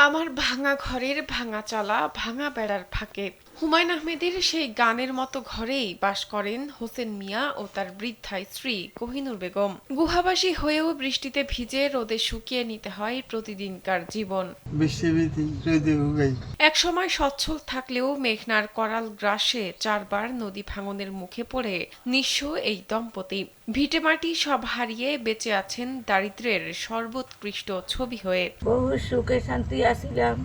আমার ভাঙা ঘরের ভাঙা চালা ভাঙা বেড়ার ফাঁকে হুমায়ূন আহমেদের সেই গানের মতো ঘরেই বাস করেন হোসেন মিয়া ও তার বৃদ্ধা স্ত্রী কোহিনুর বেগম। গুহাবাসী হয়েও বৃষ্টিতে ভিজে রোদে শুকিয়ে নিতে হয় প্রতিদিনকার জীবন। একসময় সচ্ছল থাকলেও মেঘনার করাল গ্রাসে 4 বার নদী ভাঙনের মুখে পড়ে নিঃস্ব এই দম্পতি। ভিটেমাটি সব হারিয়ে বেঁচে আছেন দারিদ্র্যের সর্বোৎকৃষ্ট ছবি হয়ে। বহু সুখে শান্তি আসিলাম,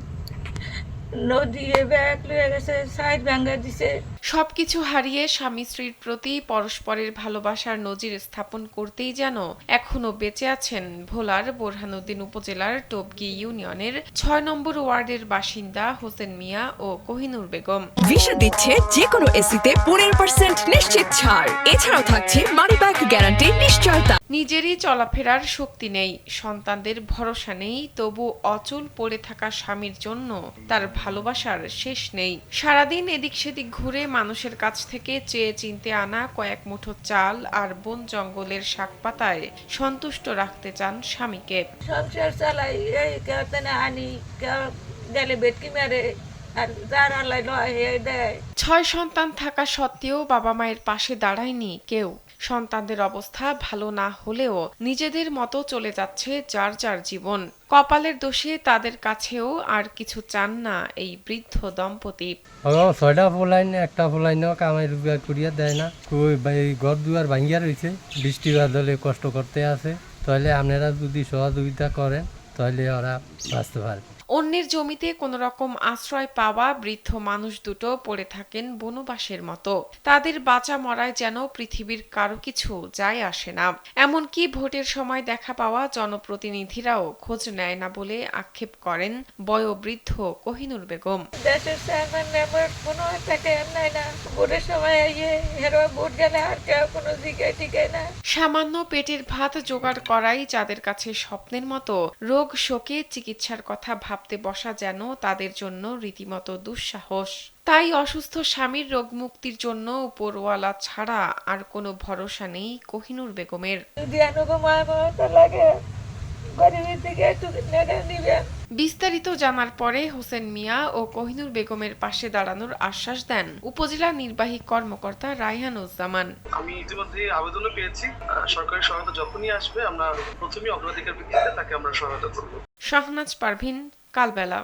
নদী ব্যাগ লয়ে গেছে, সাইড ভাঙ্গা দিছে। সবকিছু হারিয়ে স্বামী স্ত্রীর প্রতি পরস্পরের ভালোবাসার নজির স্থাপন করতেই যেন এখনো বেঁচে আছেন ভোলার বোরহানুদ্দিন উপজেলার টবগী ইউনিয়নের 6 নম্বর ওয়ার্ডের বাসিন্দা হোসেন মিয়া ও কোহিনুর বেগম। ভিসা দিচ্ছে যে কোনো এসিতে 15% নিশ্চিত ছাড়। এছাড়াও থাকছে মানি ব্যাক গ্যারান্টি নিশ্চয়তা। নিজেরই চলাফেরার শক্তি নেই, সন্তানদের ভরসা নেই, তবু অচল পড়ে থাকা স্বামীর জন্য তার ভালোবাসার শেষ নেই। সারাদিন এদিক সেদিক ঘুরে মানুষের কাছ থেকে চেয়ে চিনতে আনা কয়েক মুঠো চাল আর বন জঙ্গলের শাক পাতায় সন্তুষ্ট রাখতে চান স্বামীকে। সংসার চালাই, এই কেউ তেনে আনি, কেউ গেলে বেটকি মেরে, আর যার আল্লাহ নয় এই দেয়। 6 সন্তান থাকা সত্ত্বেও বাবা মায়ের পাশে দাঁড়ায়নি কেউ। সন্তানদের অবস্থা ভালো না হলেও নিজেদের মতো চলে যাচ্ছে যার যার জীবন। কপালের দোষে তাদের কাছেও আর কিছু চান না এই বৃদ্ধ দম্পতি। 6টা ফলাইন, একটা ফলাইনও কামাই রুপিয়া করিয়া দেয় না। ঘর দুয়ার ভাঙ্গিয়া রয়েছে, বৃষ্টি বাদলে কষ্ট করতে আছে। তাহলে আপনারা যদি সহযোগিতা করেন তাহলে ওরা বাঁচতে পারবে। অন্যের জমিতে কোনো রকম আশ্রয় পাওয়া বৃদ্ধ মানুষ দুটো পড়ে থাকেন বনবাসের মতো। তাদের বাঁচা মরায় যেন পৃথিবীর কারো কিছু যায় আসে না। এমনকি ভোটের সময় দেখা পাওয়া জনপ্রতিনিধিরাও খোঁজ নেয় না বলে আক্ষেপ করেন বয়োবৃদ্ধ কোহিনুর বেগম। দেশের চেয়ারম্যান মেম্বার কোনো টাকা নাই না, ভোটের সময় হেরো ভোট গেলে আর কেউ কোনো দিকে ঠিকে না। সামান্য পেটের ভাত জোগাড় করাই যাদের কাছে স্বপ্নের মতো, রোগ শোকে চিকিৎসার কথা ভাবতে বসা যেন তাদের জন্য রীতিমতো দুঃসাহস। তাই অসুস্থ স্বামীর রোগ মুক্তির জন্য উপরওয়ালা ছাড়া আর কোনো ভরসা নেই কোহিনুর বেগমের। যদি অনুগমায় লাগে গরিবের দিকে একটু নেড়ে নিবেন। বিস্তারিত জানার পরে হোসেন মিয়া ও কোহিনুর বেগমের পাশে দাঁড়ানোর আশ্বাস দেন উপজেলা নির্বাহী কর্মকর্তা রায়হানুজ্জামান। আমি ইতিমধ্যে আবেদনও পেয়েছি। সরকারি সহায়তা যখনই আসবে আমরা প্রথমেই অগ্রাধিকার ভিত্তিতে তাকে আমরা সহায়তা করব। শাহনাজ পারভিন, কালবেলা।